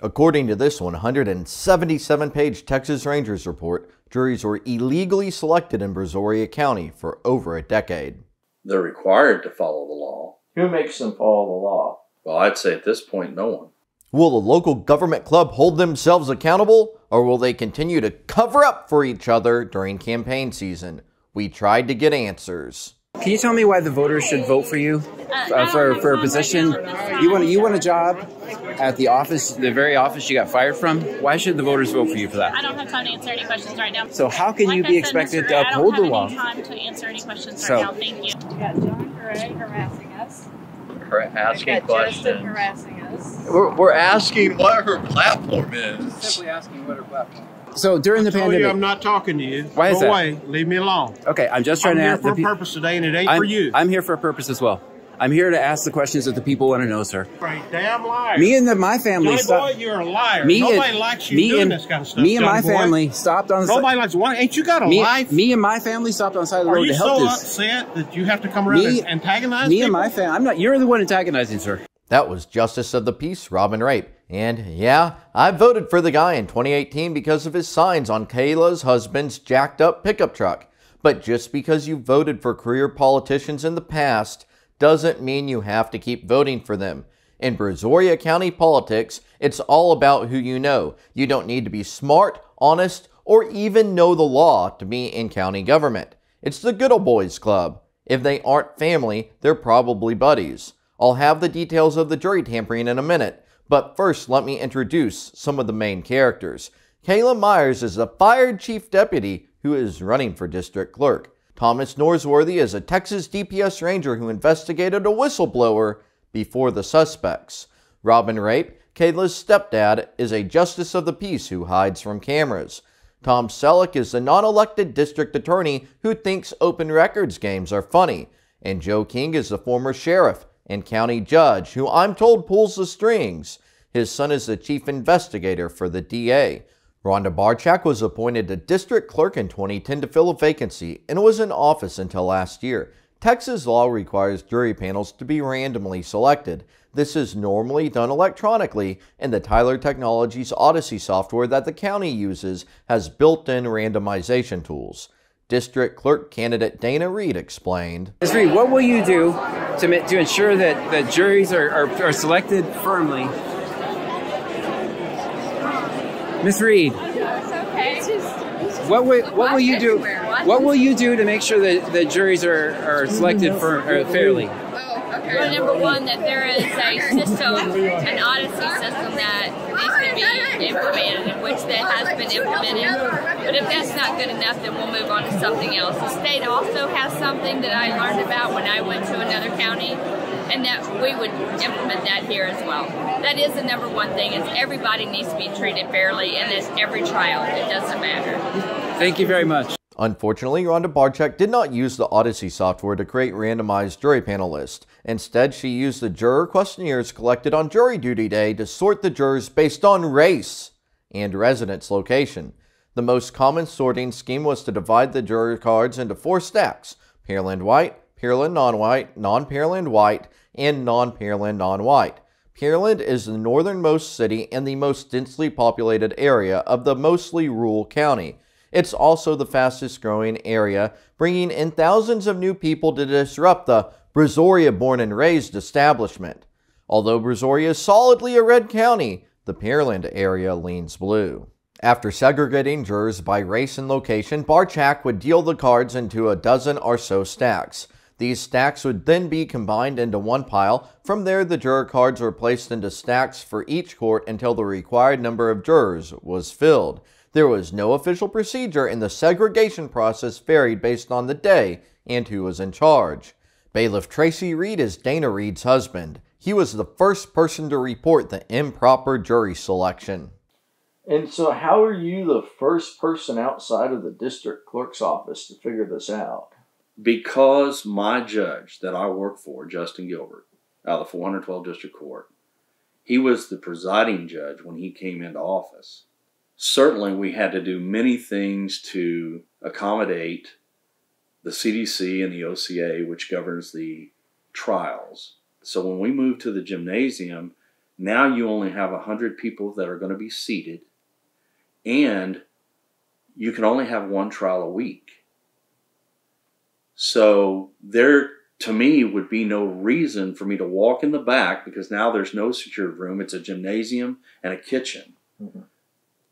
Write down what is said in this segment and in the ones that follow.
According to this 177-page Texas Rangers report, juries were illegally selected in Brazoria County for over a decade. They're required to follow the law. Who makes them follow the law? Well, I'd say at this point, no one. Will the local government club hold themselves accountable, or will they continue to cover up for each other during campaign season? We tried to get answers. Can you tell me why the voters should vote for you for a position? You want a job at the office, the very office you got fired from? Why should the voters vote for you for that? I don't have time to answer any questions right now. So how can you be expected to uphold the law? I don't have any time to answer any questions right now. Thank you. We got John Gray harassing us. Asking questions. Justin harassing us. We're asking what her platform is. Simply asking what her platform is. So during the pandemic, I'm not talking to you. Why is that? Go away. Leave me alone. Okay, I'm just trying to ask. I'm here for a purpose today, and it ain't for you. I'm here for a purpose as well. I'm here to ask the questions that the people want to know, sir. You're a damn liar. Me and my family. Johnny boy, you're a liar. Nobody likes you doing this kind of stuff. Me and my family stopped on the side. Nobody likes you. Ain't you got a life? Me and my family stopped on the side of the road to help this. Are you so upset that you have to come around and antagonize me people? And my family. I'm not. You're the one antagonizing, sir. That was Justice of the Peace, Robin Rape. And yeah, I voted for the guy in 2018 because of his signs on Kayla's husband's jacked up pickup truck. But just because you voted for career politicians in the past doesn't mean you have to keep voting for them. In Brazoria County politics, it's all about who you know. You don't need to be smart, honest, or even know the law to be in county government. It's the good old boys club. If they aren't family, they're probably buddies. I'll have the details of the jury tampering in a minute, but first let me introduce some of the main characters. Cayla Meyers is the fired chief deputy who is running for district clerk. Thomas Norsworthy is a Texas DPS Ranger who investigated a whistleblower before the suspects. Robin Rape, Kayla's stepdad, is a justice of the peace who hides from cameras. Tom Selleck is the non-elected district attorney who thinks open records games are funny. And Joe King is the former sheriff and county judge who I'm told pulls the strings. His son is the chief investigator for the DA. Rhonda Barchak was appointed a district clerk in 2010 to fill a vacancy and was in office until last year. Texas law requires jury panels to be randomly selected. This is normally done electronically, and the Tyler Technologies Odyssey software that the county uses has built-in randomization tools. District Clerk candidate Dana Reed explained. Ms. Reed, what will you do to ensure that juries are selected firmly? Ms. Reed, what will you do? What will you do to make sure that the juries are selected fairly? Well, number one, that there is a system, an Odyssey system that needs to be implemented, in which that has been implemented. But if that's not good enough, then we'll move on to something else. The state also has something that I learned about when I went to another county, and that we would implement that here as well. That is the number one thing, is everybody needs to be treated fairly, and it's every child. It doesn't matter. Thank you very much. Unfortunately, Rhonda Barchak did not use the Odyssey software to create randomized jury panel lists. Instead, she used the juror questionnaires collected on jury duty day to sort the jurors based on race and residence location. The most common sorting scheme was to divide the juror cards into 4 stacks: Pearland White, Pearland Non-White, Non-Pearland White, and Non-Pearland Non-White. Pearland is the northernmost city and the most densely populated area of the mostly rural county. It's also the fastest growing area, bringing in thousands of new people to disrupt the Brazoria born and raised establishment. Although Brazoria is solidly a red county, the Pearland area leans blue. After segregating jurors by race and location, Barchak would deal the cards into a dozen or so stacks. These stacks would then be combined into one pile. From there, the juror cards were placed into stacks for each court until the required number of jurors was filled. There was no official procedure, and the segregation process varied based on the day and who was in charge. Bailiff Tracy Read is Dana Reed's husband. He was the first person to report the improper jury selection. And so how are you the first person outside of the district clerk's office to figure this out? Because my judge that I work for, Justin Gilbert, out of the 412 District Court, he was the presiding judge when he came into office. Certainly, we had to do many things to accommodate the CDC and the OCA, which governs the trials. So when we moved to the gymnasium, Now you only have 100 people that are going to be seated, and you can only have one trial a week. So there, to me, would be no reason for me to walk in the back, because now there's no secured room. It's a gymnasium and a kitchen. Mm-hmm.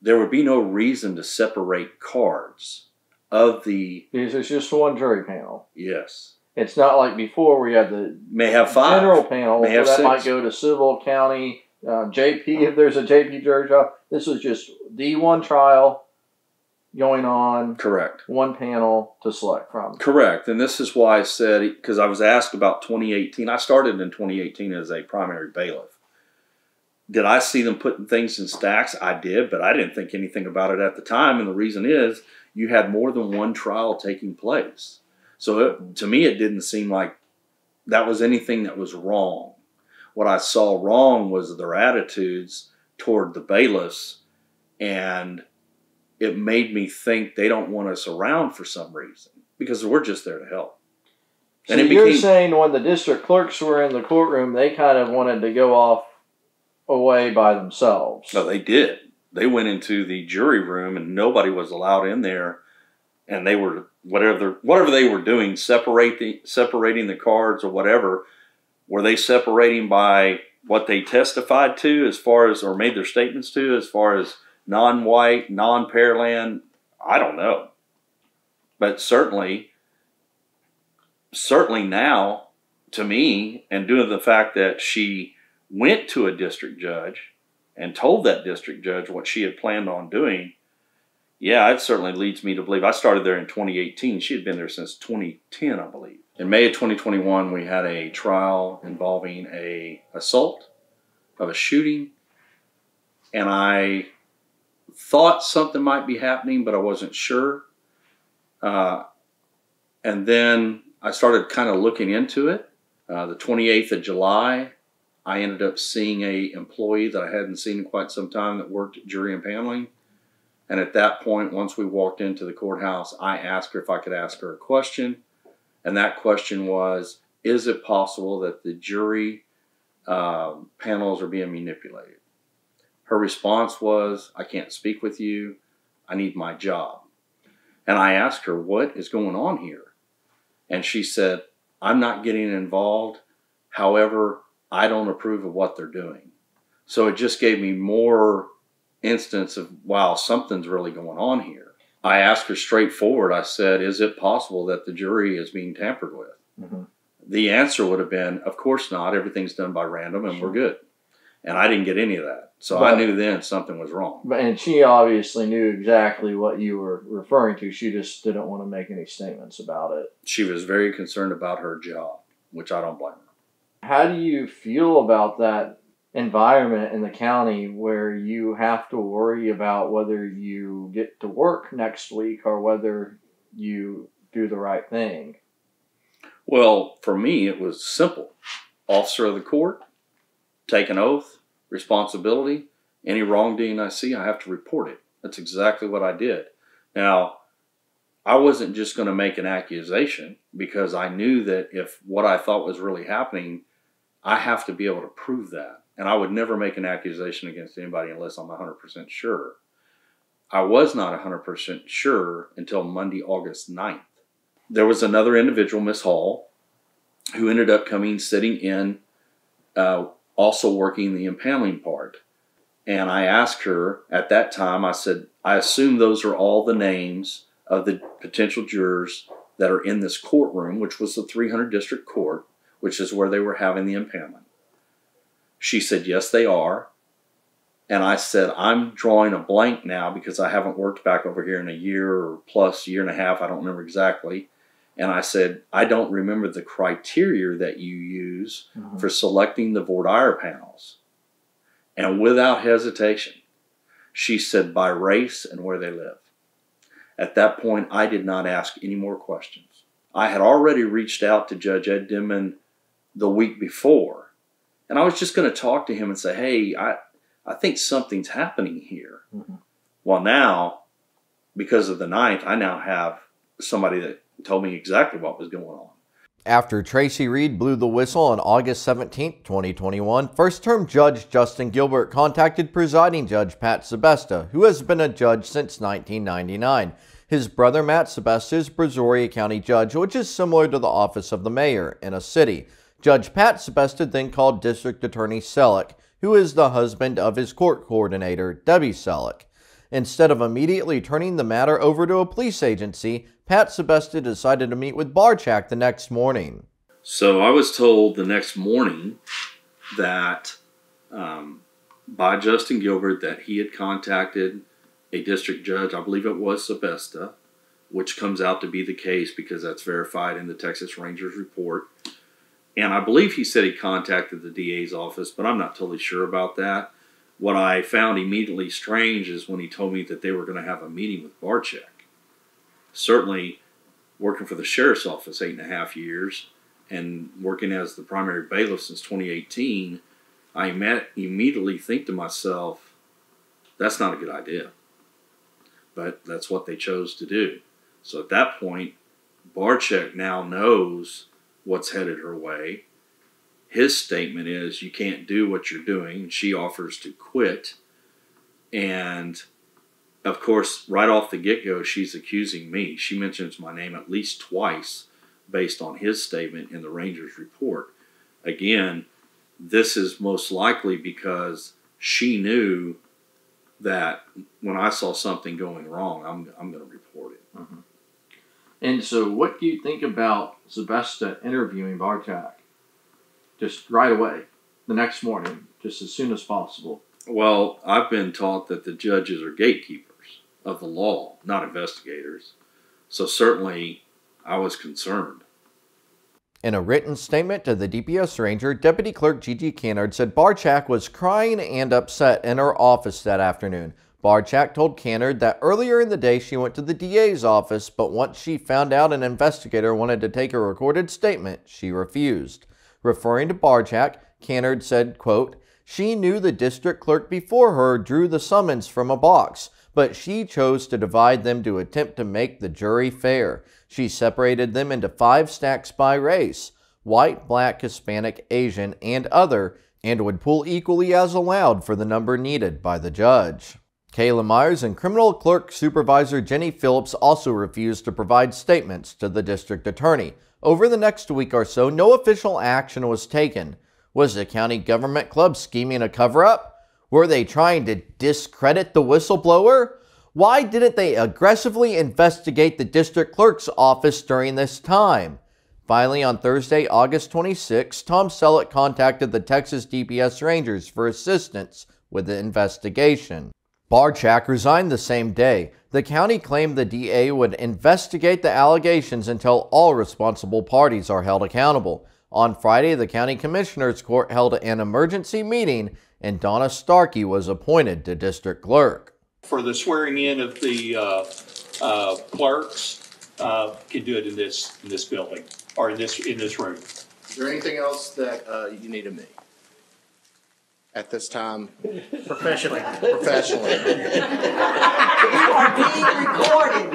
There would be no reason to separate cards of the... Because it's just one jury panel. Yes. It's not like before where you had the May have 5. general panel. May have that 6. might go to civil, county, JP, if there's a JP jury trial. This was just the one trial going on. Correct. One panel to select from. Correct. And this is why I said, because I was asked about 2018. I started in 2018 as a primary bailiff. Did I see them putting things in stacks? I did, but I didn't think anything about it at the time. And the reason is you had more than one trial taking place. So to me, it didn't seem like that was anything that was wrong. What I saw wrong was their attitudes toward the bailiffs, and it made me think they don't want us around for some reason, because we're just there to help. So and you're saying when the district clerks were in the courtroom, they kind of wanted to go off away by themselves. No, they did. They went into the jury room and nobody was allowed in there, and they were whatever they were doing, separating the cards or whatever. Were they separating by what they testified to, as far as, or made their statements to, as far as non-white, non-Pearland? I don't know, but certainly now, to me, and due to the fact that she went to a district judge and told that district judge what she had planned on doing, yeah, it certainly leads me to believe. I started there in 2018. She had been there since 2010, I believe. In May of 2021, we had a trial involving an assault of a shooting, and I thought something might be happening, but I wasn't sure. And then I started kind of looking into it. The 28th of July, I ended up seeing an employee that I hadn't seen in quite some time that worked at jury and paneling. And at that point, once we walked into the courthouse, I asked her if I could ask her a question. And that question was, is it possible that the jury panels are being manipulated? Her response was, I can't speak with you. I need my job. And I asked her, what is going on here? And she said, I'm not getting involved. However, I don't approve of what they're doing. So it just gave me more instance of, wow, something's really going on here. I asked her straightforward. I said, is it possible that the jury is being tampered with? Mm-hmm. The answer would have been, of course not. Everything's done by random and we're good. And I didn't get any of that. So I knew then something was wrong. And she obviously knew exactly what you were referring to. She just didn't want to make any statements about it. She was very concerned about her job, which I don't blame her. How do you feel about that environment in the county where you have to worry about whether you get to work next week or whether you do the right thing? Well, for me, it was simple. Officer of the court, take an oath, responsibility. Any wrongdoing I see, I have to report it. That's exactly what I did. Now, I wasn't just going to make an accusation, because I knew that if what I thought was really happening, I have to be able to prove that. And I would never make an accusation against anybody unless I'm 100% sure. I was not 100% sure until Monday, August 9th. There was another individual, Miss Hall, who ended up sitting in, also working the impaneling part. And I asked her at that time, I said, I assume those are all the names of the potential jurors that are in this courtroom, which was the 300 District Court, which is where they were having the impaneling. She said, yes, they are. And I said, I'm drawing a blank now because I haven't worked back over here in a year or plus, year and a half. I don't remember exactly. And I said, I don't remember the criteria that you use for selecting the voir dire panels. And without hesitation, she said, by race and where they live. At that point, I did not ask any more questions. I had already reached out to Judge Ed Dimon the week before. And I was just going to talk to him and say, hey, I think something's happening here. Mm-hmm. Well, now, because of the 9th, I now have somebody that told me exactly what was going on. After Tracy Read blew the whistle on August 17, 2021, first-term Judge Justin Gilbert contacted presiding Judge Pat Sebesta, who has been a judge since 1999. His brother Matt Sebesta is Brazoria County Judge, which is similar to the office of the mayor in a city. Judge Pat Sebesta then called District Attorney Selleck, who is the husband of his court coordinator, Debbie Selleck. Instead of immediately turning the matter over to a police agency, Pat Sebesta decided to meet with Barczak the next morning. So I was told the next morning that by Justin Gilbert that he had contacted a district judge, I believe it was Sebesta, which comes out to be the case because that's verified in the Texas Rangers report. And I believe he said he contacted the DA's office, but I'm not totally sure about that. What I found immediately strange is when he told me that they were going to have a meeting with Barczak. Certainly, working for the sheriff's office 8.5 years and working as the primary bailiff since 2018, I immediately think to myself, that's not a good idea. But that's what they chose to do. So at that point, Barczak now knows what's headed her way. His statement is, you can't do what you're doing. She offers to quit. And of course, right off the get-go, she's accusing me. She mentions my name at least twice based on his statement in the Rangers report. Again, this is most likely because she knew that when I saw something going wrong, I'm going to report it. Mm-hmm. And so what do you think about Sebesta interviewing Barczak just right away, the next morning, just as soon as possible? Well, I've been taught that the judges are gatekeepers of the law, not investigators. So certainly I was concerned. In a written statement to the DPS Ranger, Deputy Clerk Gigi Cannard said Barczak was crying and upset in her office that afternoon. Barczak told Cannard that earlier in the day she went to the DA's office, but once she found out an investigator wanted to take a recorded statement, she refused. Referring to Barczak, Cannard said, quote, "She knew the district clerk before her drew the summons from a box, but she chose to divide them to attempt to make the jury fair. She separated them into 5 stacks by race, white, black, Hispanic, Asian, and other, and would pull equally as allowed for the number needed by the judge." Kayla Meyers and Criminal Clerk Supervisor Jenny Phillips also refused to provide statements to the district attorney. Over the next week or so, no official action was taken. Was the county government club scheming a cover-up? Were they trying to discredit the whistleblower? Why didn't they aggressively investigate the district clerk's office during this time? Finally, on Thursday, August 26, Tom Selleck contacted the Texas DPS Rangers for assistance with the investigation. Barczak resigned the same day. The county claimed the DA would investigate the allegations until all responsible parties are held accountable. On Friday, the county commissioner's court held an emergency meeting and Donna Starkey was appointed to district clerk. For the swearing in of the clerks, can do it in this building or in this room. Is there anything else that you need of me at this time? Professionally. Professionally. You are being recorded.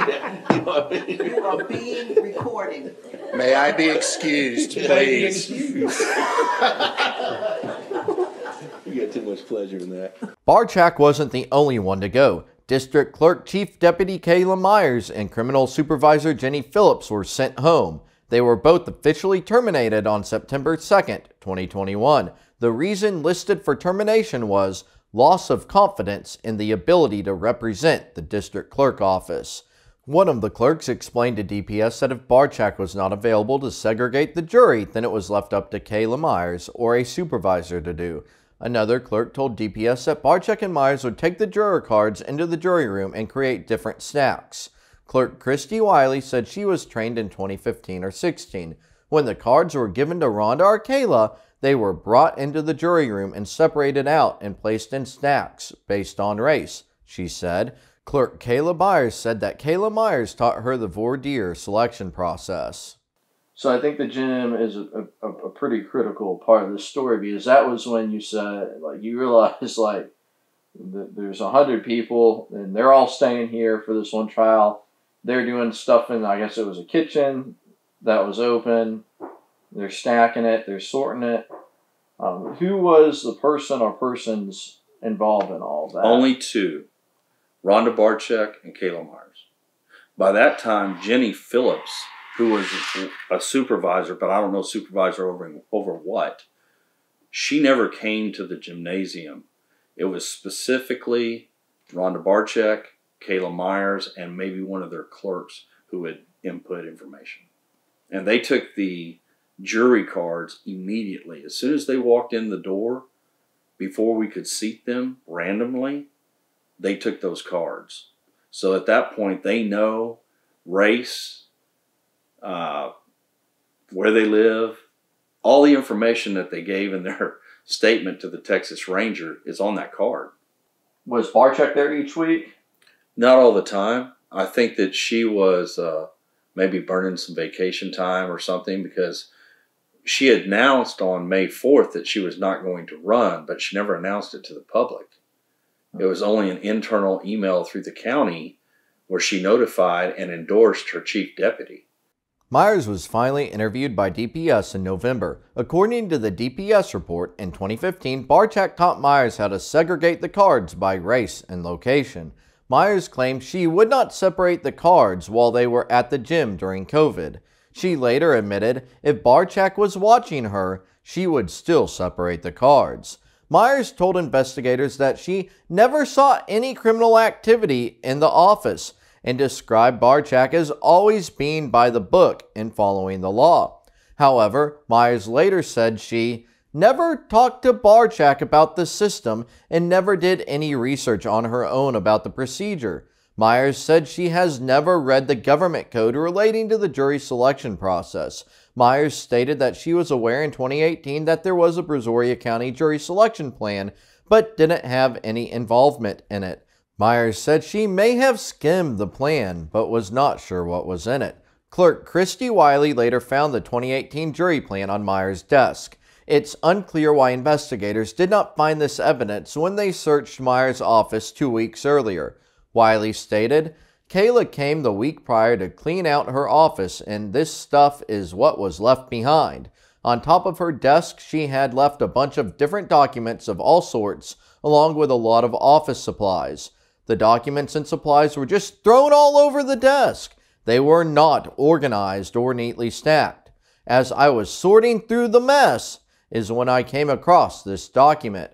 You are being recorded. May I be excused, please? You got too much pleasure in that. Barczak wasn't the only one to go. District Clerk Chief Deputy Kayla Meyers and Criminal Supervisor Jenny Phillips were sent home. They were both officially terminated on September 2nd, 2021. The reason listed for termination was loss of confidence in the ability to represent the district clerk office. One of the clerks explained to DPS that if Barczak was not available to segregate the jury, then it was left up to Kayla Meyers or a supervisor to do. Another clerk told DPS that Barczak and Meyers would take the juror cards into the jury room and create different stacks. Clerk Christy Wiley said she was trained in 2015 or 16. When the cards were given to Rhonda or Kayla, they were brought into the jury room and separated out and placed in stacks based on race, she said. Clerk Kayla Meyers said that Kayla Meyers taught her the voir dire selection process. So I think the gym is a pretty critical part of the story, because that was when you said, like, you realize, like, there's 100 people and they're all staying here for this one trial. They're doing stuff in, I guess it was a kitchen that was open. They're stacking it. They're sorting it. Who was the person or persons involved in all of that? Only two, Rhonda Barczyk and Kayla Meyers. By that time, Jenny Phillips, who was a supervisor, but I don't know supervisor over what, she never came to the gymnasium. It was specifically Rhonda Barczyk, Kayla Meyers, and maybe one of their clerks who had input information. And they took the jury cards immediately. As soon as they walked in the door, before we could seat them randomly, they took those cards. So at that point, they know race, where they live, all the information that they gave in their statement to the Texas Ranger is on that card. Was Barczyk there each week? Not all the time. I think that she was maybe burning some vacation time or something, because she had announced on May 4th that she was not going to run, but she never announced it to the public. It was only an internal email through the county where she notified and endorsed her chief deputy. Meyers was finally interviewed by DPS in November. According to the DPS report, in 2015, Barczyk taught Meyers how to segregate the cards by race and location. Meyers claimed she would not separate the cards while they were at the gym during COVID. She later admitted if Barczyk was watching her, she would still separate the cards. Meyers told investigators that she never saw any criminal activity in the office and described Barczyk as always being by the book and following the law. However, Meyers later said she never talked to Barczyk about the system and never did any research on her own about the procedure. Meyers said she has never read the government code relating to the jury selection process. Meyers stated that she was aware in 2018 that there was a Brazoria County jury selection plan, but didn't have any involvement in it. Meyers said she may have skimmed the plan, but was not sure what was in it. Clerk Christy Wiley later found the 2018 jury plan on Meyers' desk. It's unclear why investigators did not find this evidence when they searched Meyers' office 2 weeks earlier. Wiley stated, Kayla came the week prior to clean out her office, and this stuff is what was left behind. On top of her desk, she had left a bunch of different documents of all sorts, along with a lot of office supplies. The documents and supplies were just thrown all over the desk. They were not organized or neatly stacked. As I was sorting through the mess, is when I came across this document.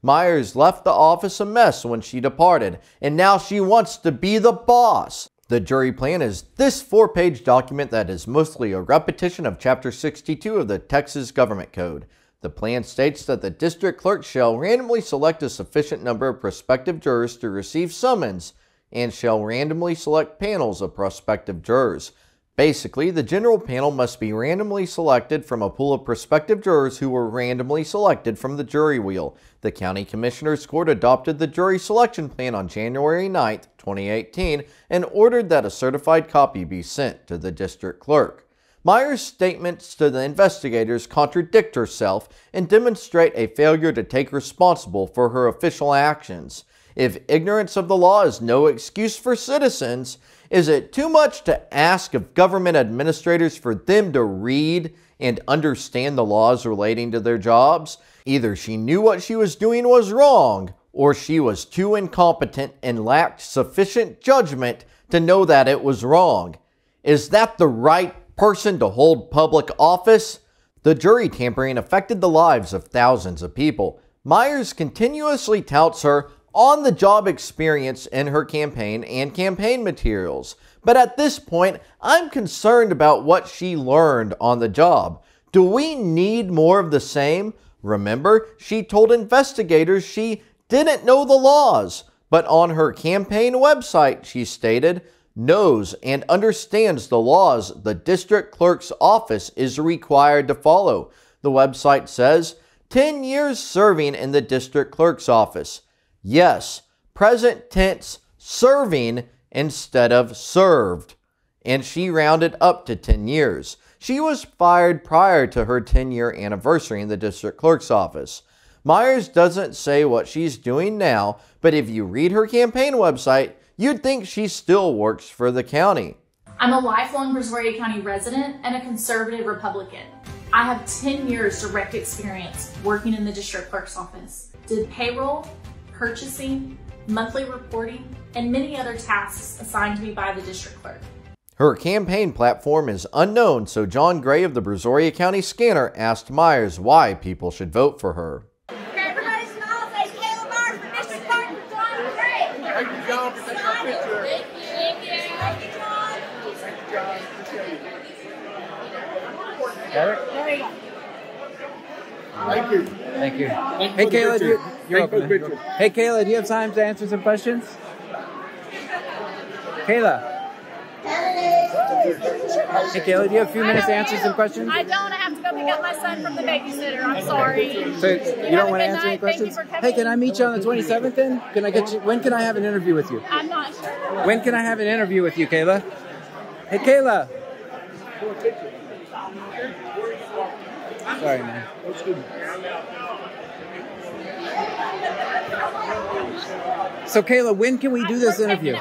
Meyers left the office a mess when she departed, and now she wants to be the boss. The jury plan is this 4-page document that is mostly a repetition of Chapter 62 of the Texas Government Code. The plan states that the district clerk shall randomly select a sufficient number of prospective jurors to receive summons and shall randomly select panels of prospective jurors. Basically, the general panel must be randomly selected from a pool of prospective jurors who were randomly selected from the jury wheel. The County Commissioners Court adopted the jury selection plan on January 9, 2018, and ordered that a certified copy be sent to the district clerk. Meyers' statements to the investigators contradict herself and demonstrate a failure to take responsibility for her official actions. If ignorance of the law is no excuse for citizens, is it too much to ask of government administrators for them to read and understand the laws relating to their jobs? Either she knew what she was doing was wrong, or she was too incompetent and lacked sufficient judgment to know that it was wrong. Is that the right person to hold public office? The jury tampering affected the lives of thousands of people. Meyers continuously touts her on-the-job experience in her campaign and campaign materials. But at this point, I'm concerned about what she learned on the job. Do we need more of the same? Remember, she told investigators she didn't know the laws, but on her campaign website, she stated, knows and understands the laws the district clerk's office is required to follow. The website says, 10 years serving in the district clerk's office. Yes, present tense serving instead of served. And she rounded up to 10 years. She was fired prior to her 10-year anniversary in the district clerk's office. Meyers doesn't say what she's doing now, but if you read her campaign website, you'd think she still works for the county. I'm a lifelong Brazoria County resident and a conservative Republican. I have 10 years direct experience working in the district clerk's office. Did payroll, purchasing, monthly reporting, and many other tasks assigned to me by the district clerk. Her campaign platform is unknown, so John Gray of the Brazoria County Scanner asked Meyers why people should vote for her. Everybody smile, say Cayla Meyers for District Clerk for John Gray. Thank you, John, for taking my picture. Thank you, John. Thank you, John. There we go. Thank you. Thank you. Hey, Kayla, Hey, Kayla, do you have time to answer some questions? Kayla. Hey, Kayla, do you have a few minutes to answer some questions? I don't. I have to go pick up my son from the babysitter. I'm sorry. So you don't want to answer any questions? Hey, can I meet you on the 27th then? Can I get you? When can I have an interview with you? I'm not sure. When can I have an interview with you, Kayla? Hey, Kayla. Sorry, man. So, Kayla, when can we do this interview?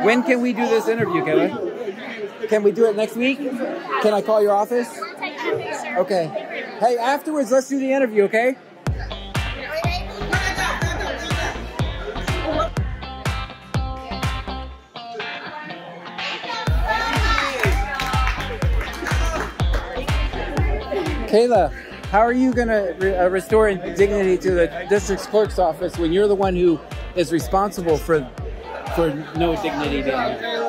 When can we do this interview, Kayla? Can we do it next week? Can I call your office? Okay. Hey, afterwards, let's do the interview, okay? Kayla, how are you going to restore dignity to the district clerk's office when you're the one who is responsible for no dignity being there?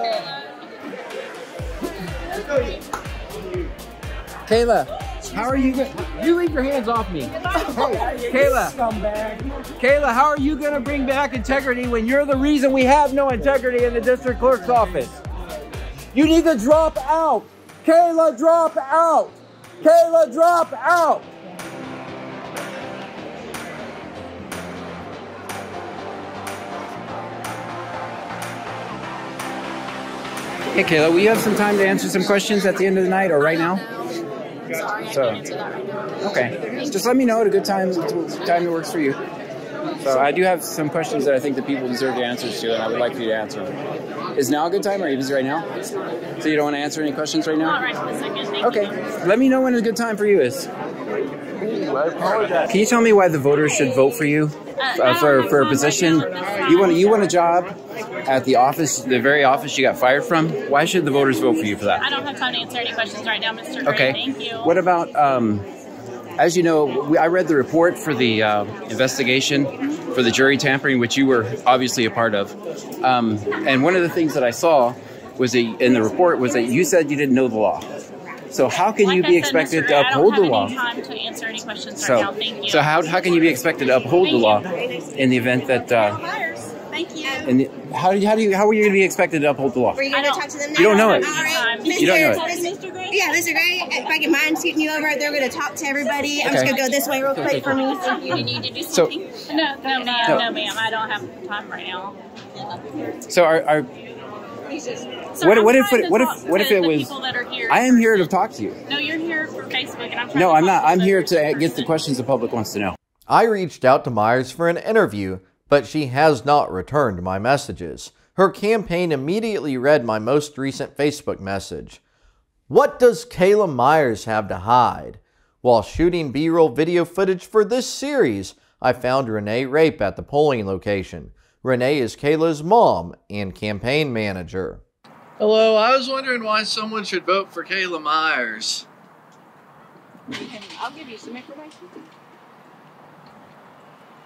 Kayla, how are you going to... You leave your hands off me. Hey, Kayla, how are you going to bring back integrity when you're the reason we have no integrity in the district clerk's office? You need to drop out. Kayla, drop out. Kayla, drop out. Hey, Kayla, will you have some time to answer some questions at the end of the night or right now? Sorry, So, I can't answer that right now. Okay. Just let me know at a good time that works for you. So I do have some questions that I think that people deserve the answers to, and I would like for you to answer them. Is now a good time, or are you busy right now? So you don't want to answer any questions right now? Not right this second. Thank Okay. you. Let me know when a good time for you is. Can you tell me why the voters should vote for you for a position? You want a job at the office, the very office you got fired from? Why should the voters vote for you for that? I don't have time to answer any questions right now, Mr. Gray. Okay. Thank you. What about, as you know, I read the report for the investigation for the jury tampering, which you were obviously a part of. And one of the things that I saw was in the report was that you said you didn't know the law. So how can you be expected to uphold the law? I don't have any time to answer any questions right now. Thank you. So how can you be expected to uphold the law in the event that? Thank you. And how are you going to be expected to uphold the law? Were you going to talk to them now? You don't know it. All right. You don't know it. Mr. Gray? Yeah, Mr. Gray, if I can mind scooting you over, they're going to talk to everybody. I'm just going to go this way real quick for me. You need to do something? No, ma'am. I don't have time right now. So what if it was? I am here to talk to you. No, you're here for Facebook, and I'm trying No, to I'm not. talk I'm to here to get the questions the public wants to know. I reached out to Meyers for an interview, but she has not returned my messages. Her campaign immediately read my most recent Facebook message. What does Kayla Meyers have to hide? While shooting B-roll video footage for this series, I found Renee Rape at the polling location. Renee is Kayla's mom and campaign manager. Hello, I was wondering why someone should vote for Kayla Meyers. I'll give you some information.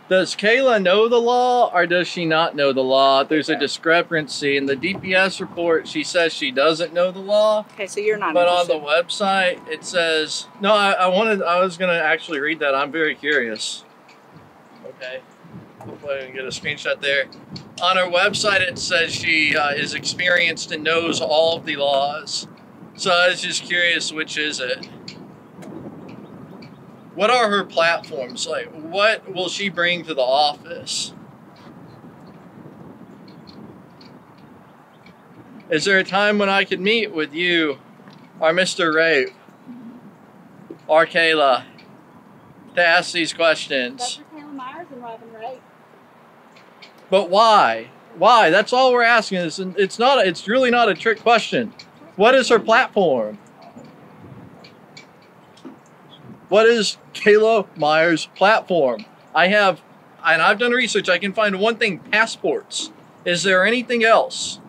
Does Kayla know the law or does she not know the law? There's a discrepancy. In the DPS report, she says she doesn't know the law. Okay, so you're not But interested. on the website, it says... No, I was going to actually read that. I'm very curious. Okay. Hopefully I can get a screenshot there. On her website, it says she is experienced and knows all of the laws. So I was just curious, which is it? What are her platforms? Like, what will she bring to the office? Is there a time when I could meet with you, or Mr. Rape, or Kayla, to ask these questions? Dr. Kayla Meyers and Robin Rape. But why? Why? That's all we're asking. It's really not a trick question. What is her platform? What is Kayla Meyers' platform? I've done research. I can find one thing: passports. Is there anything else?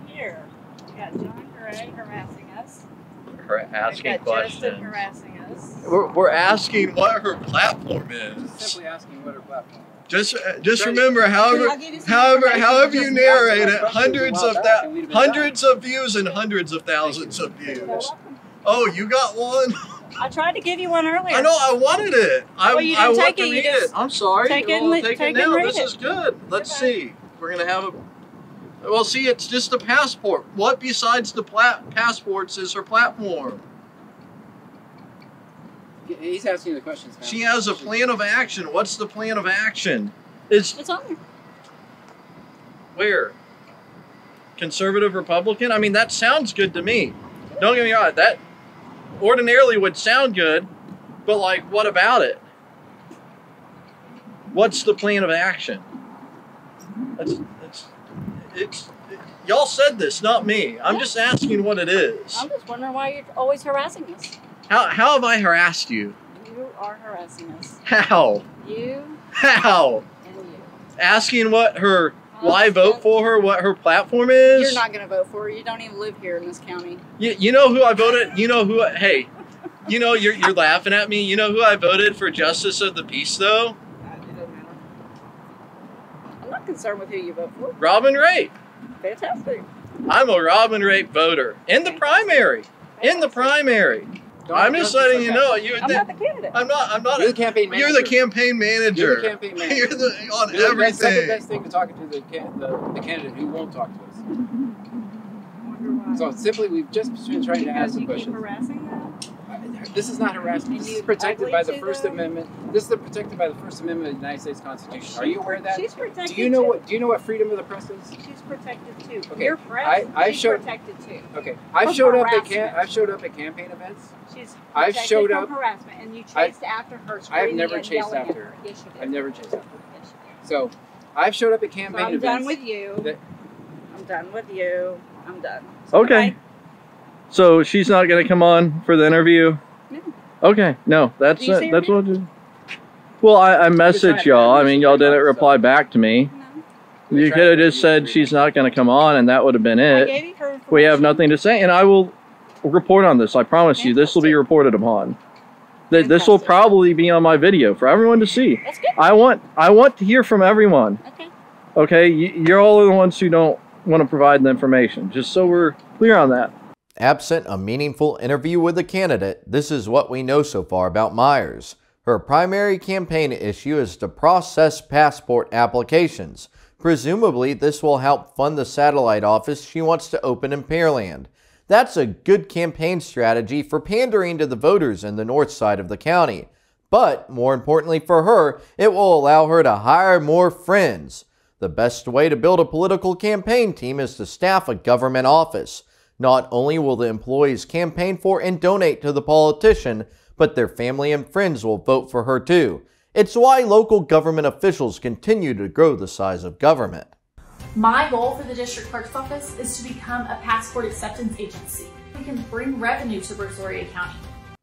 Here, we got John Gray harassing us. Asking We've got questions. Justin harassing us. We're asking what her platform is. Simply asking what her platform is. Just remember, however you narrate it, hundreds of views and hundreds of thousands of views. Oh, you got one? I tried to give you one earlier. I know, I wanted it. Well, you didn't take it. You just I'm sorry. take it Well, and take take it it and now. read This it. is good. Let's see. We're gonna have a. Well, see, it's just a passport. What besides the passports is her platform? He's asking the questions now. She has a plan of action. What's the plan of action? It's on there. Where? Conservative Republican? I mean, that sounds good to me. Don't get me wrong. That ordinarily would sound good, but like, what about it? What's the plan of action? Y'all said this, not me. I'm just asking what it is. I'm just wondering why you're always harassing us. How have I harassed you? You are harassing us. How? You. How? And you. Asking what her, why vote for her, what her platform is? You're not going to vote for her. You don't even live here in this county. You know who I voted? You know who? Hey, you know you're laughing at me. You know who I voted for Justice of the Peace though? It doesn't matter. I'm not concerned with who you vote for. Robin Rape. Fantastic. I'm a Robin Rape voter in the primary. In the primary. I'm just letting you know. I'm not the candidate. I'm not. You're the campaign manager. You're the campaign manager. You're the campaign manager. You're the on You're everything. The second best thing to talking to the candidate who won't talk to us. So simply, we've just been trying to ask the question. Harassing them? This is not harassment. This is protected by the First Amendment. This is protected by the First Amendment of the United States Constitution. Are you aware of that? She's protected. Do you know what freedom of the press is? She's protected too. Okay. Your press. She's protected too. Okay. I've showed up at campaign events. She's I've showed from up harassment, and you chased after her. I've never and chased yelling after at her. Yes, you did. I've never chased after her. Yes, you did. So I've showed up at campaign I'm events. done with you. I'm done with you. I'm done. Okay. So she's not going to come on for the interview? No. Okay. No, that's Do you see her that's what. Well, I messaged y'all. I mean, y'all didn't reply back to me. You could have just said she's not going to come on, and that would have been it. We have nothing to say, and I will report on this. I promise you, this will be reported upon. This will probably be on my video for everyone to see. That's good. I want to hear from everyone. Okay. Okay, you're all the ones who don't want to provide the information. Just so we're clear on that. Absent a meaningful interview with the candidate, this is what we know so far about Meyers. Her primary campaign issue is to process passport applications. Presumably, this will help fund the satellite office she wants to open in Pearland. That's a good campaign strategy for pandering to the voters in the north side of the county. But, more importantly for her, it will allow her to hire more friends. The best way to build a political campaign team is to staff a government office. Not only will the employees campaign for and donate to the politician, but their family and friends will vote for her too. It's why local government officials continue to grow the size of government. My goal for the district clerk's office is to become a passport acceptance agency. We can bring revenue to Brazoria County.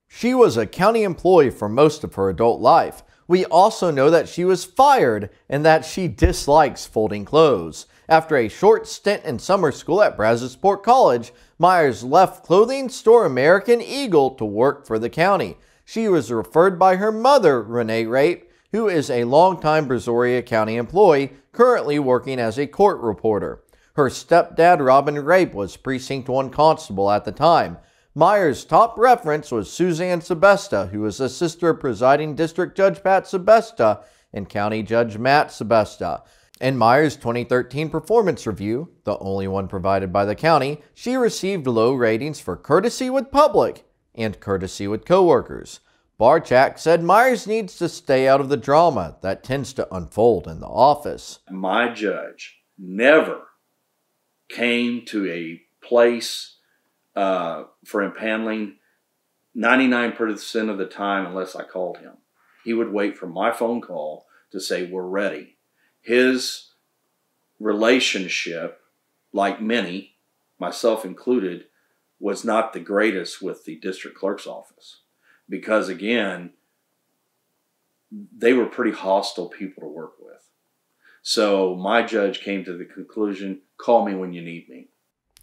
She was a county employee for most of her adult life. We also know that she was fired and that she dislikes folding clothes. After a short stint in summer school at Brazosport College, Meyers left clothing store American Eagle to work for the county. She was referred by her mother, Renee Rape, who is a longtime Brazoria County employee, currently working as a court reporter. Her stepdad, Robin Rape, was Precinct 1 constable at the time. Meyers' top reference was Suzanne Sebesta, who was the sister of presiding District Judge Pat Sebesta and County Judge Matt Sebesta. In Meyers' 2013 performance review, the only one provided by the county, she received low ratings for courtesy with public and courtesy with coworkers. Barchak said Meyers needs to stay out of the drama that tends to unfold in the office. My judge never came to a place for impaneling 99% of the time unless I called him. He would wait for my phone call to say, we're ready. His relationship, like many, myself included, was not the greatest with the district clerk's office. Because again, they were pretty hostile people to work with. So my judge came to the conclusion, call me when you need me.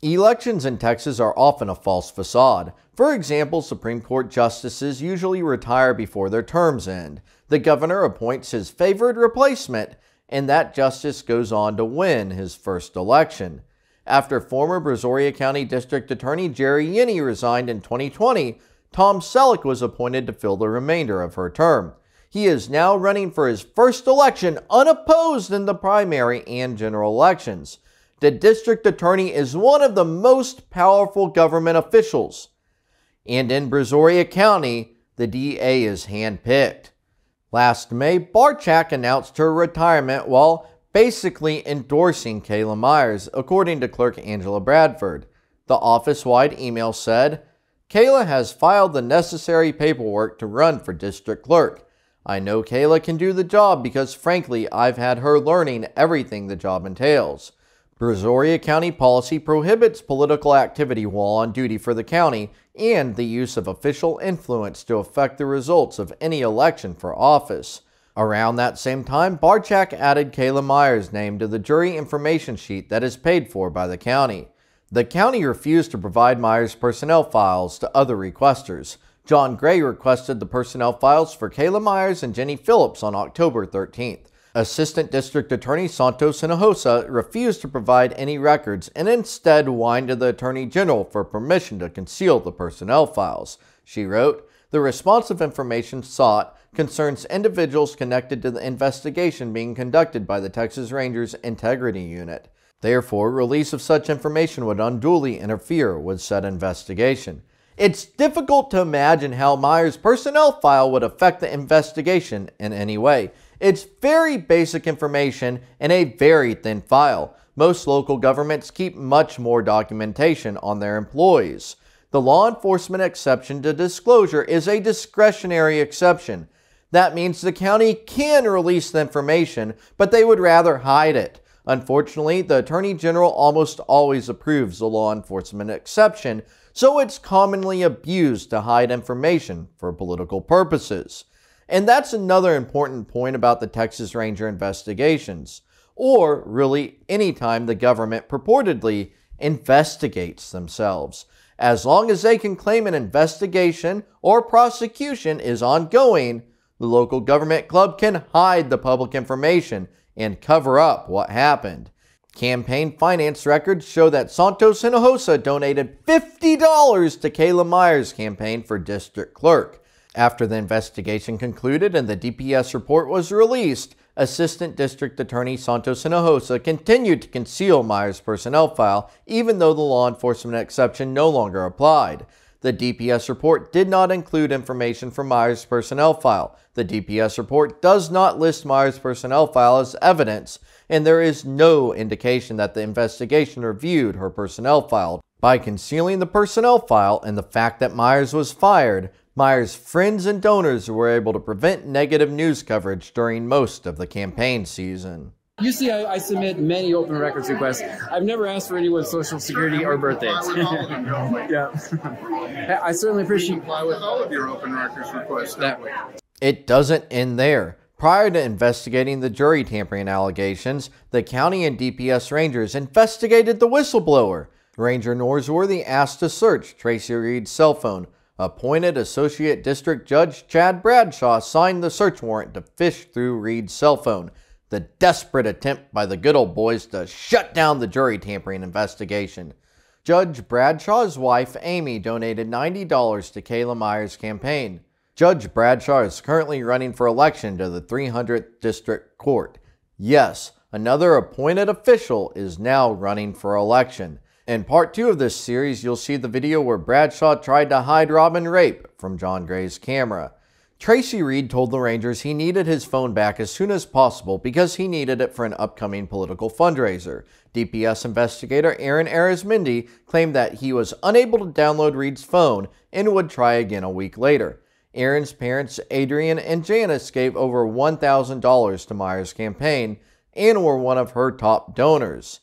Elections in Texas are often a false facade. For example, Supreme Court justices usually retire before their terms end. The governor appoints his favored replacement, and that justice goes on to win his first election. After former Brazoria County District Attorney Jerry Yenny resigned in 2020, Tom Selleck was appointed to fill the remainder of her term. He is now running for his first election unopposed in the primary and general elections. The district attorney is one of the most powerful government officials. And in Brazoria County, the DA is handpicked. Last May, Barchak announced her retirement while basically endorsing Kayla Meyers, according to Clerk Angela Bradford. The office-wide email said, Kayla has filed the necessary paperwork to run for district clerk. I know Kayla can do the job because, frankly, I've had her learning everything the job entails. Brazoria County policy prohibits political activity while on duty for the county and the use of official influence to affect the results of any election for office. Around that same time, Barchak added Kayla Meyers' name to the jury information sheet that is paid for by the county. The county refused to provide Meyers' personnel files to other requesters. John Gray requested the personnel files for Kayla Meyers and Jenny Phillips on October 13th. Assistant District Attorney Santos Hinojosa refused to provide any records and instead whined to the Attorney General for permission to conceal the personnel files. She wrote, "The responsive information sought concerns individuals connected to the investigation being conducted by the Texas Rangers Integrity Unit. Therefore, release of such information would unduly interfere with said investigation." It's difficult to imagine how Meyers' personnel file would affect the investigation in any way. It's very basic information in a very thin file. Most local governments keep much more documentation on their employees. The law enforcement exception to disclosure is a discretionary exception. That means the county can release the information, but they would rather hide it. Unfortunately, the Attorney General almost always approves the law enforcement exception, so it's commonly abused to hide information for political purposes. And that's another important point about the Texas Ranger investigations, or really any time the government purportedly investigates themselves. As long as they can claim an investigation or prosecution is ongoing, the local government club can hide the public information and cover up what happened. Campaign finance records show that Santos Hinojosa donated $50 to Kayla Meyers' campaign for district clerk. After the investigation concluded and the DPS report was released, Assistant District Attorney Santos Hinojosa continued to conceal Meyers' personnel file even though the law enforcement exception no longer applied. The DPS report did not include information from Meyers' personnel file. The DPS report does not list Meyers' personnel file as evidence, and there is no indication that the investigation reviewed her personnel file. By concealing the personnel file and the fact that Meyers was fired, Meyers' friends and donors were able to prevent negative news coverage during most of the campaign season. You see, I submit many open records requests. I've never asked for anyone's social security or birthdays. Yeah. I certainly appreciate you. Comply with all of your open records requests. It doesn't end there. Prior to investigating the jury tampering allegations, the county and DPS Rangers investigated the whistleblower. Ranger Norsworthy asked to search Tracy Read's cell phone. Appointed Associate District Judge Chad Bradshaw signed the search warrant to fish through Read's cell phone. The desperate attempt by the good old boys to shut down the jury tampering investigation. Judge Bradshaw's wife, Amy, donated $90 to Kayla Meyers' campaign. Judge Bradshaw is currently running for election to the 300th District Court. Yes, another appointed official is now running for election. In part 2 of this series, you'll see the video where Bradshaw tried to hide Robin Rape from John Gray's camera. Tracy Read told the Rangers he needed his phone back as soon as possible because he needed it for an upcoming political fundraiser. DPS investigator Aaron Arizmendi claimed that he was unable to download Read's phone and would try again a week later. Aaron's parents, Adrian and Janice, gave over $1,000 to Meyers' campaign and were one of her top donors.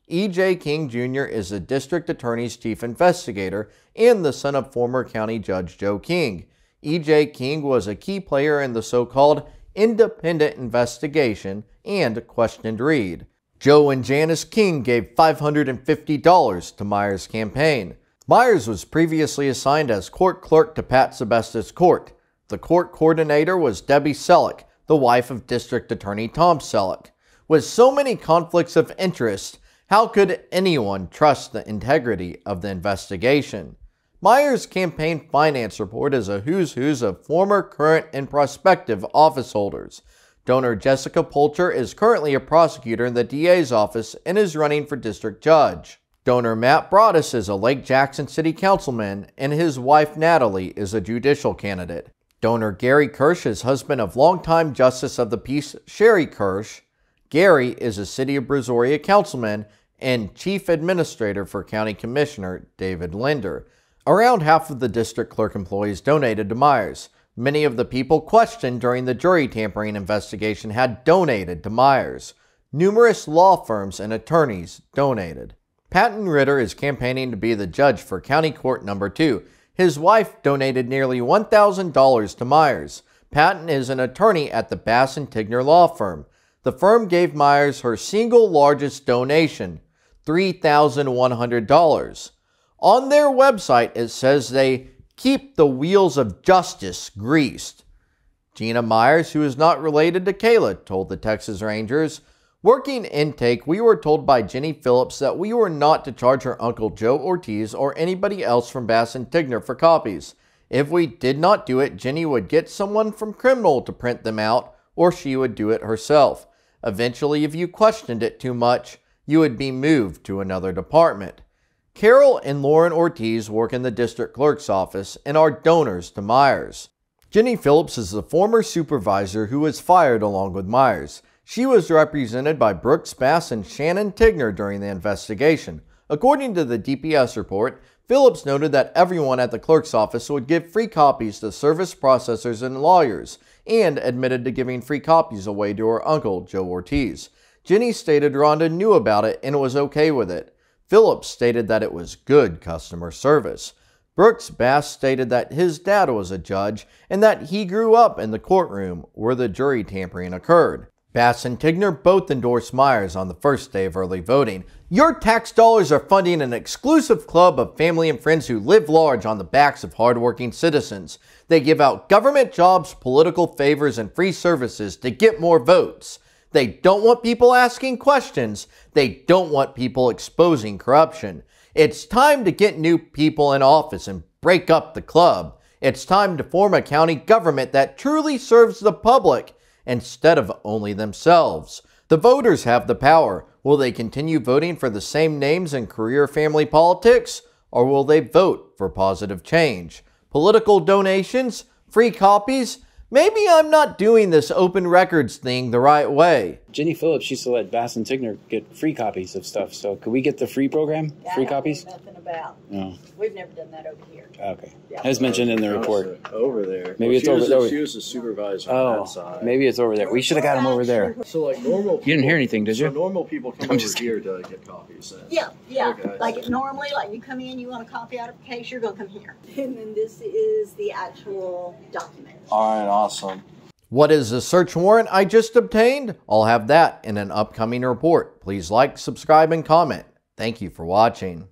E.J. King Jr. is the district attorney's chief investigator and the son of former county judge Joe King. E.J. King was a key player in the so-called independent investigation and questioned Read. Joe and Janice King gave $550 to Meyers' campaign. Meyers was previously assigned as court clerk to Pat Sebesta's court. The court coordinator was Debbie Selleck, the wife of District Attorney Tom Selleck. With so many conflicts of interest, how could anyone trust the integrity of the investigation? Meyers' campaign finance report is a who's who's of former, current, and prospective office holders. Donor Jessica Polcher is currently a prosecutor in the DA's office and is running for district judge. Donor Matt Broaddus is a Lake Jackson City Councilman, and his wife Natalie is a judicial candidate. Donor Gary Kirsch is husband of longtime Justice of the Peace Sherry Kirsch. Gary is a City of Brazoria Councilman and Chief Administrator for County Commissioner David Linder. Around half of the district clerk employees donated to Meyers. Many of the people questioned during the jury tampering investigation had donated to Meyers. Numerous law firms and attorneys donated. Patton Ritter is campaigning to be the judge for County Court No. 2. His wife donated nearly $1,000 to Meyers. Patton is an attorney at the Bass and Tigner law firm. The firm gave Meyers her single largest donation, $3,100. On their website, it says they keep the wheels of justice greased. Gina Meyers, who is not related to Kayla, told the Texas Rangers, "Working intake, we were told by Jenny Phillips that we were not to charge her uncle Joe Ortiz or anybody else from Bass and Tigner for copies. If we did not do it, Jenny would get someone from criminal to print them out, or she would do it herself. Eventually, if you questioned it too much, you would be moved to another department." Carol and Lauren Ortiz work in the district clerk's office and are donors to Meyers. Jenny Phillips is the former supervisor who was fired along with Meyers. She was represented by Brooks Bass and Shannon Tigner during the investigation. According to the DPS report, Phillips noted that everyone at the clerk's office would give free copies to service processors and lawyers, and admitted to giving free copies away to her uncle, Joe Ortiz. Jenny stated Rhonda knew about it and was okay with it. Phillips stated that it was good customer service. Brooks Bass stated that his dad was a judge and that he grew up in the courtroom where the jury tampering occurred. Bass and Tigner both endorsed Meyers on the first day of early voting. "Your tax dollars are funding an exclusive club of family and friends who live large on the backs of hardworking citizens. They give out government jobs, political favors, and free services to get more votes. They don't want people asking questions. They don't want people exposing corruption. It's time to get new people in office and break up the club. It's time to form a county government that truly serves the public instead of only themselves. The voters have the power. Will they continue voting for the same names in career family politics, or will they vote for positive change? Political donations? Free copies? Maybe I'm not doing this open records thing the right way." Jenny Phillips used to let Bass and Tigner get free copies of stuff. So could we get the free program? Free copies? Nothing about. No. We've never done that over here. Okay. Yeah. As mentioned in the report. Over there. Maybe it's over there. She was a supervisor on that side. Maybe it's over there. We should have got him over there. So like normal people, you didn't hear anything, did you? So normal people come over here to get copies then? Yeah. Okay. Like normally, like you come in, you want a copy out of a case, you're going to come here. And then this is the actual document. All right, awesome. What is the search warrant I just obtained? I'll have that in an upcoming report. Please like, subscribe, and comment. Thank you for watching.